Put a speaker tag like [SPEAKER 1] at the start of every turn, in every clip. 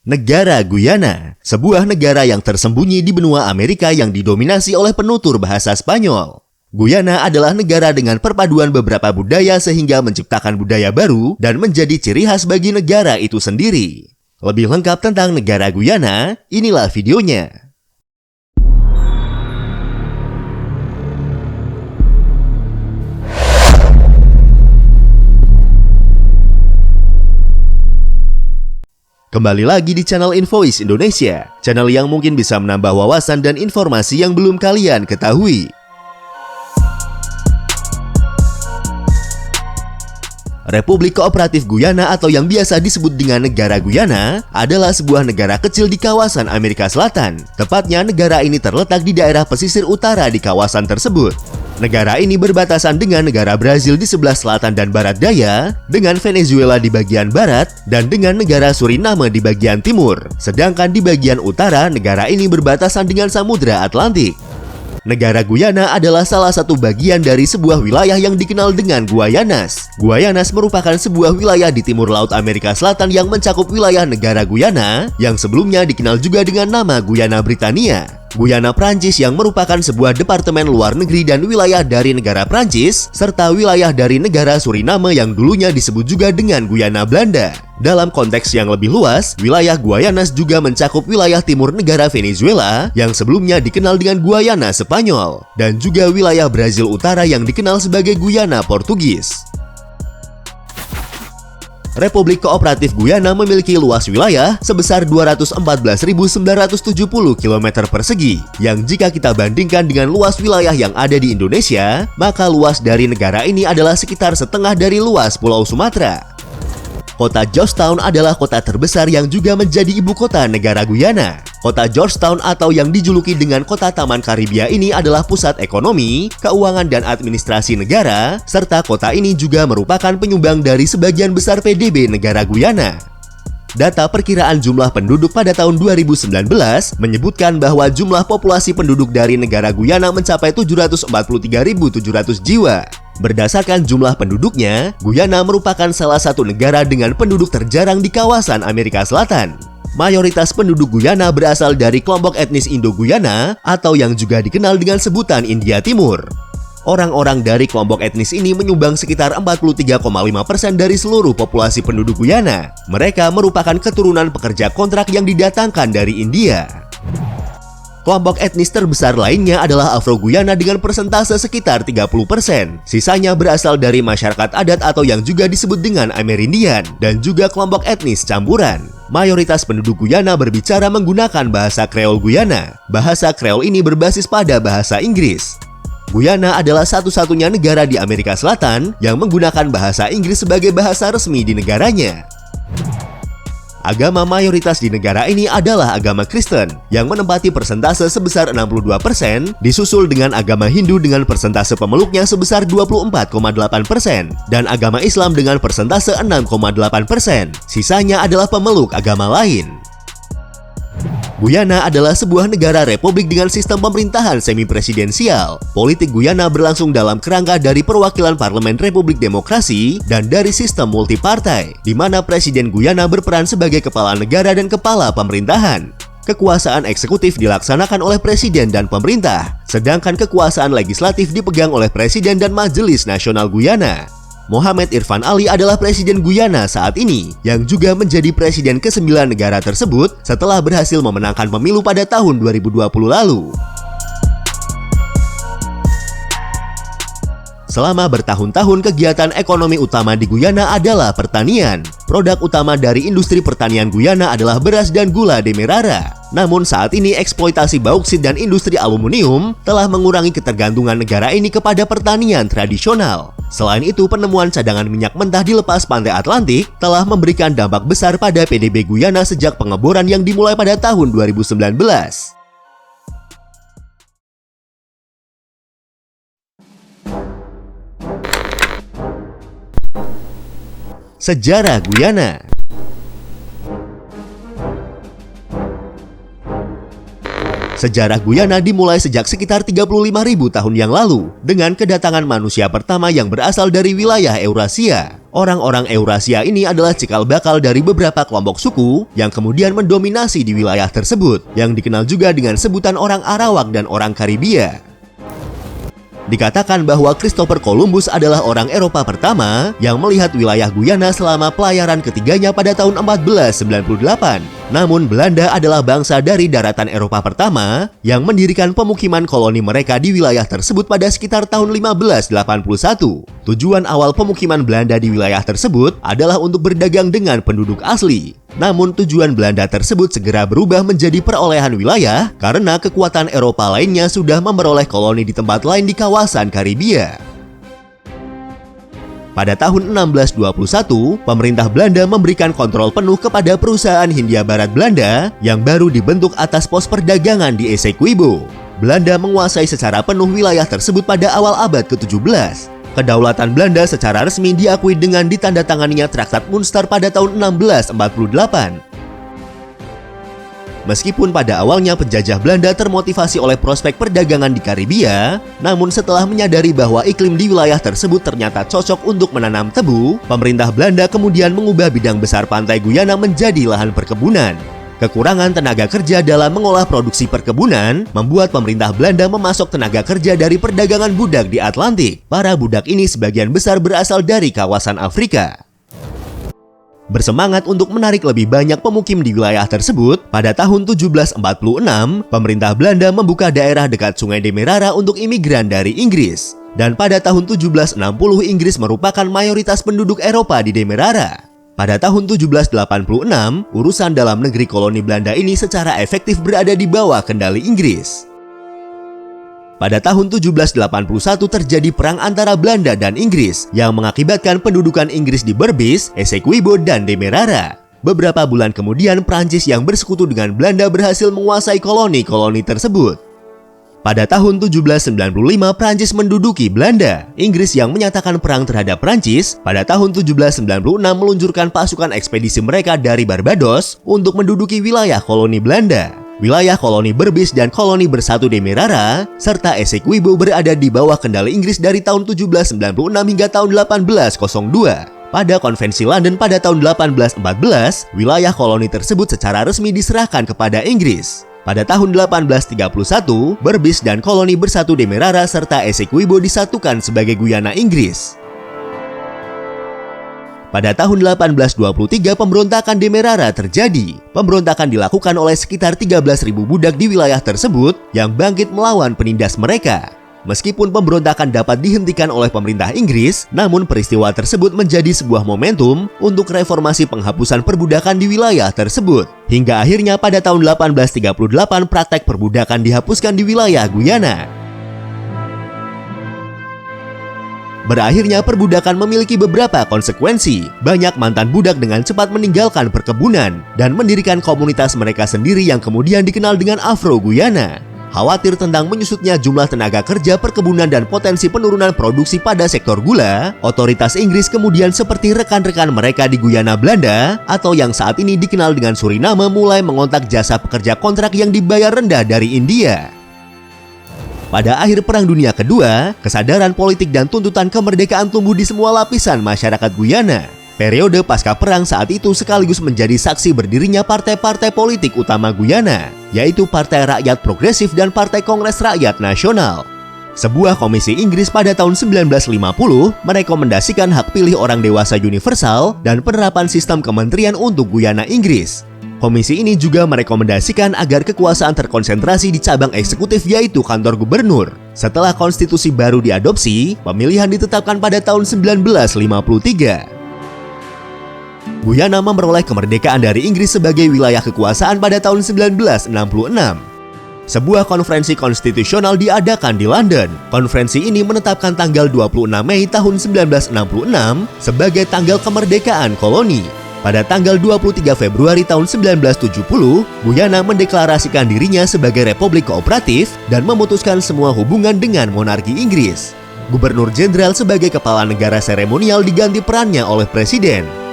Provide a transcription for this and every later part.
[SPEAKER 1] Negara Guyana, sebuah negara yang tersembunyi di benua Amerika yang didominasi oleh penutur bahasa Spanyol. Guyana adalah negara dengan perpaduan beberapa budaya sehingga menciptakan budaya baru dan menjadi ciri khas bagi negara itu sendiri. Lebih lengkap tentang negara Guyana, inilah videonya. Kembali lagi di channel Invoice Indonesia, channel yang mungkin bisa menambah wawasan dan informasi yang belum kalian ketahui. Republik Kooperatif Guyana atau yang biasa disebut dengan Negara Guyana adalah sebuah negara kecil di kawasan Amerika Selatan. Tepatnya negara ini terletak di daerah pesisir utara di kawasan tersebut. Negara ini berbatasan dengan negara Brazil di sebelah selatan dan barat daya, dengan Venezuela di bagian barat, dan dengan negara Suriname di bagian timur. Sedangkan di bagian utara, negara ini berbatasan dengan Samudra Atlantik. Negara Guyana adalah salah satu bagian dari sebuah wilayah yang dikenal dengan Guayanas. Guayanas merupakan sebuah wilayah di timur laut Amerika Selatan yang mencakup wilayah negara Guyana, yang sebelumnya dikenal juga dengan nama Guyana Britania. Guyana Prancis yang merupakan sebuah departemen luar negeri dan wilayah dari negara Prancis, serta wilayah dari negara Suriname yang dulunya disebut juga dengan Guyana Belanda. Dalam konteks yang lebih luas, wilayah Guayanas juga mencakup wilayah timur negara Venezuela yang sebelumnya dikenal dengan Guyana Spanyol, dan juga wilayah Brazil Utara yang dikenal sebagai Guyana Portugis. Republik Kooperatif Guyana memiliki luas wilayah sebesar 214.970 km persegi, yang jika kita bandingkan dengan luas wilayah yang ada di Indonesia, maka luas dari negara ini adalah sekitar setengah dari luas Pulau Sumatera. Kota Georgetown adalah kota terbesar yang juga menjadi ibu kota negara Guyana. Kota Georgetown atau yang dijuluki dengan Kota Taman Karibia ini adalah pusat ekonomi, keuangan dan administrasi negara, serta kota ini juga merupakan penyumbang dari sebagian besar PDB negara Guyana. Data perkiraan jumlah penduduk pada tahun 2019 menyebutkan bahwa jumlah populasi penduduk dari negara Guyana mencapai 743.700 jiwa. Berdasarkan jumlah penduduknya, Guyana merupakan salah satu negara dengan penduduk terjarang di kawasan Amerika Selatan. Mayoritas penduduk Guyana berasal dari kelompok etnis Indo-Guyana atau yang juga dikenal dengan sebutan India Timur. Orang-orang dari kelompok etnis ini menyumbang sekitar 43,5% dari seluruh populasi penduduk Guyana. Mereka merupakan keturunan pekerja kontrak yang didatangkan dari India. Kelompok etnis terbesar lainnya adalah Afro-Guyana dengan persentase sekitar 30%. Sisanya berasal dari masyarakat adat atau yang juga disebut dengan Amerindian, dan juga kelompok etnis campuran. Mayoritas penduduk Guyana berbicara menggunakan bahasa Kreol Guyana. Bahasa Kreol ini berbasis pada bahasa Inggris. Guyana adalah satu-satunya negara di Amerika Selatan yang menggunakan bahasa Inggris sebagai bahasa resmi di negaranya. Agama mayoritas di negara ini adalah agama Kristen yang menempati persentase sebesar 62%, disusul dengan agama Hindu dengan persentase pemeluknya sebesar 24,8% dan agama Islam dengan persentase 6,8%. Sisanya adalah pemeluk agama lain. Guyana adalah sebuah negara republik dengan sistem pemerintahan semi-presidensial. Politik Guyana berlangsung dalam kerangka dari perwakilan Parlemen Republik Demokrasi dan dari sistem multipartai, di mana Presiden Guyana berperan sebagai kepala negara dan kepala pemerintahan. Kekuasaan eksekutif dilaksanakan oleh Presiden dan pemerintah, sedangkan kekuasaan legislatif dipegang oleh Presiden dan Majelis Nasional Guyana. Mohamed Irfan Ali adalah Presiden Guyana saat ini, yang juga menjadi Presiden ke-9 negara tersebut setelah berhasil memenangkan pemilu pada tahun 2020 lalu. Selama bertahun-tahun kegiatan ekonomi utama di Guyana adalah pertanian. Produk utama dari industri pertanian Guyana adalah beras dan gula demerara. Namun saat ini eksploitasi bauksit dan industri aluminium telah mengurangi ketergantungan negara ini kepada pertanian tradisional. Selain itu, penemuan cadangan minyak mentah di lepas pantai Atlantik telah memberikan dampak besar pada PDB Guyana sejak pengeboran yang dimulai pada tahun 2019. Sejarah Guyana. Sejarah Guyana dimulai sejak sekitar 35.000 tahun yang lalu dengan kedatangan manusia pertama yang berasal dari wilayah Eurasia. Orang-orang Eurasia ini adalah cikal bakal dari beberapa kelompok suku yang kemudian mendominasi di wilayah tersebut, yang dikenal juga dengan sebutan orang Arawak dan orang Karibia. Dikatakan bahwa Christopher Columbus adalah orang Eropa pertama yang melihat wilayah Guyana selama pelayaran ketiganya pada tahun 1498. Namun Belanda adalah bangsa dari daratan Eropa pertama yang mendirikan pemukiman koloni mereka di wilayah tersebut pada sekitar tahun 1581. Tujuan awal pemukiman Belanda di wilayah tersebut adalah untuk berdagang dengan penduduk asli. Namun tujuan Belanda tersebut segera berubah menjadi perolehan wilayah karena kekuatan Eropa lainnya sudah memperoleh koloni di tempat lain di kawasan Karibia. Pada tahun 1621, pemerintah Belanda memberikan kontrol penuh kepada perusahaan Hindia Barat Belanda yang baru dibentuk atas pos perdagangan di Essequibo. Belanda menguasai secara penuh wilayah tersebut pada awal abad ke-17. Kedaulatan Belanda secara resmi diakui dengan ditandatanganinya Traktat Munster pada tahun 1648. Meskipun pada awalnya penjajah Belanda termotivasi oleh prospek perdagangan di Karibia, namun setelah menyadari bahwa iklim di wilayah tersebut ternyata cocok untuk menanam tebu, pemerintah Belanda kemudian mengubah bidang besar pantai Guyana menjadi lahan perkebunan. Kekurangan tenaga kerja dalam mengolah produksi perkebunan membuat pemerintah Belanda memasok tenaga kerja dari perdagangan budak di Atlantik. Para budak ini sebagian besar berasal dari kawasan Afrika. Bersemangat untuk menarik lebih banyak pemukim di wilayah tersebut, pada tahun 1746, pemerintah Belanda membuka daerah dekat Sungai Demerara untuk imigran dari Inggris. Dan pada tahun 1760, Inggris merupakan mayoritas penduduk Eropa di Demerara. Pada tahun 1786, urusan dalam negeri koloni Belanda ini secara efektif berada di bawah kendali Inggris. Pada tahun 1781 terjadi perang antara Belanda dan Inggris yang mengakibatkan pendudukan Inggris di Berbice, Essequibo, dan Demerara. Beberapa bulan kemudian, Prancis yang bersekutu dengan Belanda berhasil menguasai koloni-koloni tersebut. Pada tahun 1795, Prancis menduduki Belanda. Inggris yang menyatakan perang terhadap Prancis pada tahun 1796 meluncurkan pasukan ekspedisi mereka dari Barbados untuk menduduki wilayah koloni Belanda. Wilayah koloni Berbice dan koloni bersatu Demerara serta Essequibo berada di bawah kendali Inggris dari tahun 1796 hingga tahun 1802. Pada konvensi London pada tahun 1814, wilayah koloni tersebut secara resmi diserahkan kepada Inggris. Pada tahun 1831, Berbice dan koloni bersatu Demerara serta Essequibo disatukan sebagai Guyana Inggris. Pada tahun 1823, pemberontakan Demerara terjadi. Pemberontakan dilakukan oleh sekitar 13.000 budak di wilayah tersebut yang bangkit melawan penindas mereka. Meskipun pemberontakan dapat dihentikan oleh pemerintah Inggris, namun peristiwa tersebut menjadi sebuah momentum untuk reformasi penghapusan perbudakan di wilayah tersebut. Hingga akhirnya pada tahun 1838 praktek perbudakan dihapuskan di wilayah Guyana. Berakhirnya perbudakan memiliki beberapa konsekuensi. Banyak mantan budak dengan cepat meninggalkan perkebunan dan mendirikan komunitas mereka sendiri yang kemudian dikenal dengan Afro Guyana. Khawatir tentang menyusutnya jumlah tenaga kerja perkebunan dan potensi penurunan produksi pada sektor gula, otoritas Inggris kemudian seperti rekan-rekan mereka di Guyana Belanda atau yang saat ini dikenal dengan Suriname mulai mengontak jasa pekerja kontrak yang dibayar rendah dari India. Pada akhir Perang Dunia Kedua, kesadaran politik dan tuntutan kemerdekaan tumbuh di semua lapisan masyarakat Guyana. Periode pasca perang saat itu sekaligus menjadi saksi berdirinya partai-partai politik utama Guyana, yaitu Partai Rakyat Progresif dan Partai Kongres Rakyat Nasional. Sebuah komisi Inggris pada tahun 1950 merekomendasikan hak pilih orang dewasa universal dan penerapan sistem kementerian untuk Guyana Inggris. Komisi ini juga merekomendasikan agar kekuasaan terkonsentrasi di cabang eksekutif yaitu kantor gubernur. Setelah konstitusi baru diadopsi, pemilihan ditetapkan pada tahun 1953. Guyana memperoleh kemerdekaan dari Inggris sebagai wilayah kekuasaan pada tahun 1966. Sebuah konferensi konstitusional diadakan di London. Konferensi ini menetapkan tanggal 26 Mei tahun 1966 sebagai tanggal kemerdekaan koloni. Pada tanggal 23 Februari tahun 1970, Guyana mendeklarasikan dirinya sebagai republik kooperatif dan memutuskan semua hubungan dengan monarki Inggris. Gubernur Jenderal sebagai kepala negara seremonial diganti perannya oleh presiden.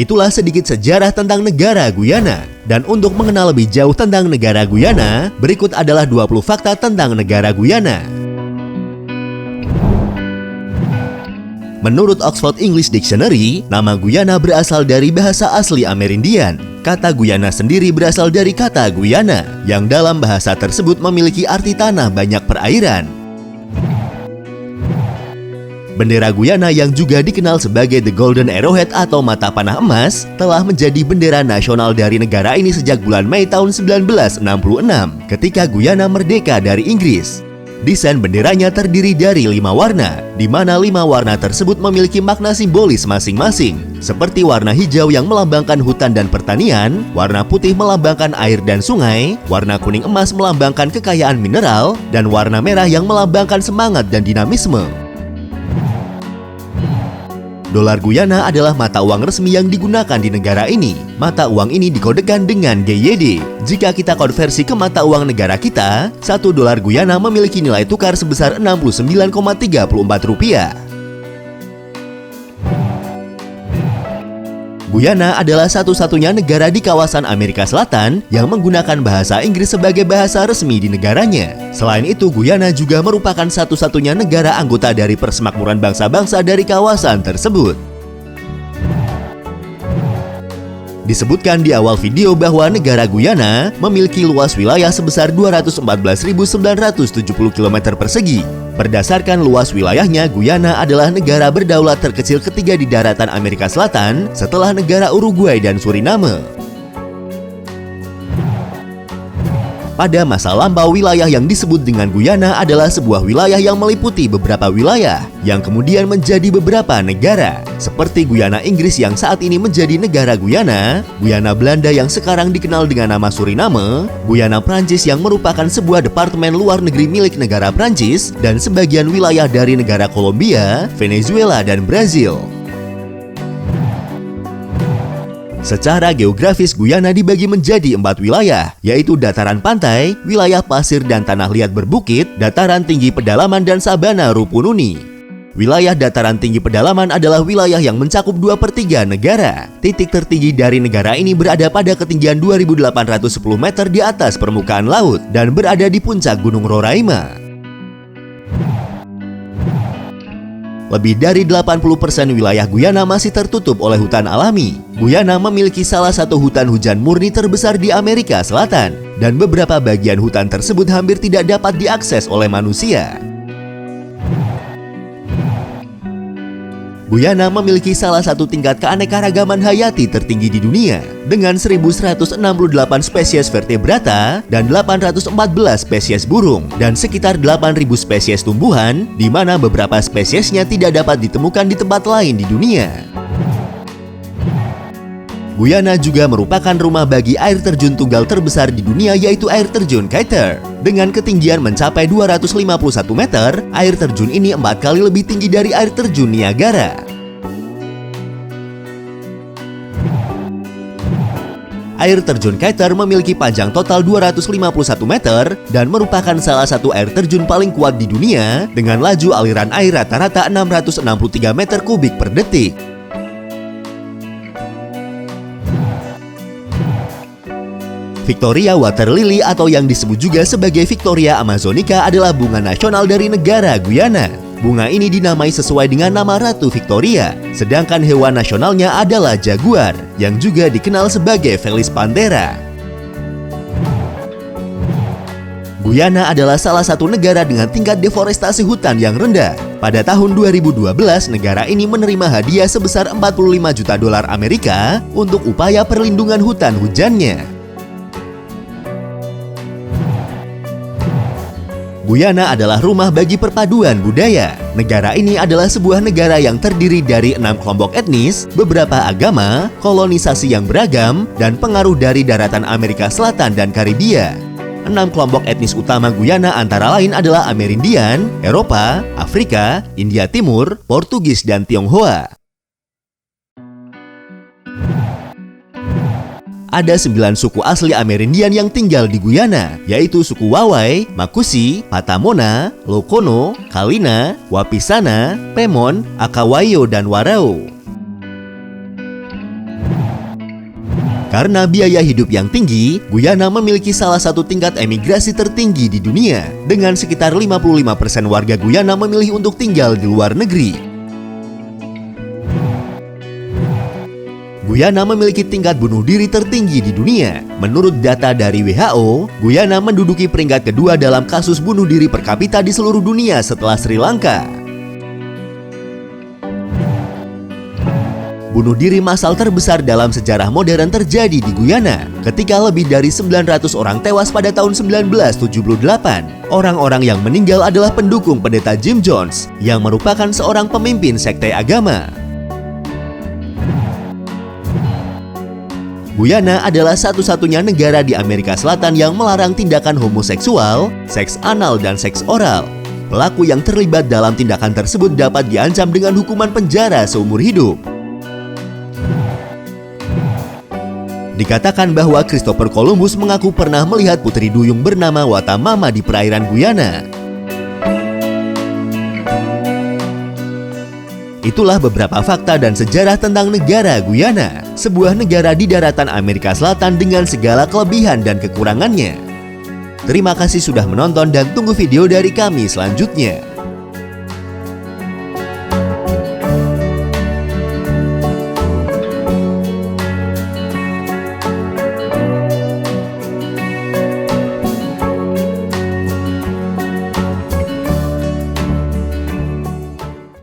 [SPEAKER 1] Itulah sedikit sejarah tentang negara Guyana. Dan untuk mengenal lebih jauh tentang negara Guyana, berikut adalah 20 fakta tentang negara Guyana. Menurut Oxford English Dictionary, nama Guyana berasal dari bahasa asli Amerindian. Kata Guyana sendiri berasal dari kata Guyana, yang dalam bahasa tersebut memiliki arti tanah banyak perairan. Bendera Guyana yang juga dikenal sebagai The Golden Arrowhead atau mata panah emas telah menjadi bendera nasional dari negara ini sejak bulan Mei tahun 1966 ketika Guyana merdeka dari Inggris. Desain benderanya terdiri dari 5 warna, di mana 5 warna tersebut memiliki makna simbolis masing-masing, seperti warna hijau yang melambangkan hutan dan pertanian, warna putih melambangkan air dan sungai, warna kuning emas melambangkan kekayaan mineral, dan warna merah yang melambangkan semangat dan dinamisme. Dolar Guyana adalah mata uang resmi yang digunakan di negara ini. Mata uang ini dikodekan dengan GYD. Jika kita konversi ke mata uang negara kita, 1 dolar Guyana memiliki nilai tukar sebesar 69,34 rupiah. Guyana adalah satu-satunya negara di kawasan Amerika Selatan yang menggunakan bahasa Inggris sebagai bahasa resmi di negaranya. Selain itu, Guyana juga merupakan satu-satunya negara anggota dari Persemakmuran Bangsa-Bangsa dari kawasan tersebut. Disebutkan di awal video bahwa negara Guyana memiliki luas wilayah sebesar 214.970 km persegi. Berdasarkan luas wilayahnya, Guyana adalah negara berdaulat terkecil ketiga di daratan Amerika Selatan setelah negara Uruguay dan Suriname. Pada masa lampau, wilayah yang disebut dengan Guyana adalah sebuah wilayah yang meliputi beberapa wilayah yang kemudian menjadi beberapa negara, seperti Guyana Inggris yang saat ini menjadi negara Guyana, Guyana Belanda yang sekarang dikenal dengan nama Suriname, Guyana Prancis yang merupakan sebuah departemen luar negeri milik negara Prancis, dan sebagian wilayah dari negara Kolombia, Venezuela, dan Brazil. Secara geografis, Guyana dibagi menjadi 4 wilayah, yaitu dataran pantai, wilayah pasir dan tanah liat berbukit, dataran tinggi pedalaman, dan sabana Rupununi. Wilayah dataran tinggi pedalaman adalah wilayah yang mencakup 2/3 negara. Titik tertinggi dari negara ini berada pada ketinggian 2.810 meter di atas permukaan laut dan berada di puncak Gunung Roraima. Lebih dari 80% wilayah Guyana masih tertutup oleh hutan alami. Guyana memiliki salah satu hutan hujan murni terbesar di Amerika Selatan, dan beberapa bagian hutan tersebut hampir tidak dapat diakses oleh manusia. Guyana memiliki salah satu tingkat keanekaragaman hayati tertinggi di dunia, dengan 1.168 spesies vertebrata dan 814 spesies burung, dan sekitar 8.000 spesies tumbuhan, di mana beberapa spesiesnya tidak dapat ditemukan di tempat lain di dunia. Guyana juga merupakan rumah bagi air terjun tunggal terbesar di dunia, yaitu air terjun Kaiter. Dengan ketinggian mencapai 251 meter, air terjun ini 4 kali lebih tinggi dari air terjun Niagara. Air terjun Kaiter memiliki panjang total 251 meter dan merupakan salah satu air terjun paling kuat di dunia dengan laju aliran air rata-rata 663 meter kubik per detik. Victoria Water Lily atau yang disebut juga sebagai Victoria Amazonica adalah bunga nasional dari negara Guyana. Bunga ini dinamai sesuai dengan nama Ratu Victoria, sedangkan hewan nasionalnya adalah jaguar, yang juga dikenal sebagai Felis Panthera. Guyana adalah salah satu negara dengan tingkat deforestasi hutan yang rendah. Pada tahun 2012, negara ini menerima hadiah sebesar 45 juta dolar Amerika untuk upaya perlindungan hutan hujannya. Guyana adalah rumah bagi perpaduan budaya. Negara ini adalah sebuah negara yang terdiri dari 6 kelompok etnis, beberapa agama, kolonisasi yang beragam, dan pengaruh dari daratan Amerika Selatan dan Karibia. 6 kelompok etnis utama Guyana antara lain adalah Amerindian, Eropa, Afrika, India Timur, Portugis, dan Tionghoa. Ada 9 suku asli Amerindian yang tinggal di Guyana, yaitu suku Wawai, Makusi, Patamona, Lokono, Kalina, Wapisana, Pemon, Akawayo, dan Warao. Karena biaya hidup yang tinggi, Guyana memiliki salah satu tingkat emigrasi tertinggi di dunia, dengan sekitar 55% warga Guyana memilih untuk tinggal di luar negeri. Guyana memiliki tingkat bunuh diri tertinggi di dunia. Menurut data dari WHO, Guyana menduduki peringkat kedua dalam kasus bunuh diri per kapita di seluruh dunia setelah Sri Lanka. Bunuh diri massal terbesar dalam sejarah modern terjadi di Guyana ketika lebih dari 900 orang tewas pada tahun 1978. Orang-orang yang meninggal adalah pendukung pendeta Jim Jones yang merupakan seorang pemimpin sekte agama. Guyana adalah satu-satunya negara di Amerika Selatan yang melarang tindakan homoseksual, seks anal, dan seks oral. Pelaku yang terlibat dalam tindakan tersebut dapat diancam dengan hukuman penjara seumur hidup. Dikatakan bahwa Christopher Columbus mengaku pernah melihat putri duyung bernama Watamama di perairan Guyana. Itulah beberapa fakta dan sejarah tentang negara Guyana, sebuah negara di daratan Amerika Selatan dengan segala kelebihan dan kekurangannya. Terima kasih sudah menonton dan tunggu video dari kami selanjutnya.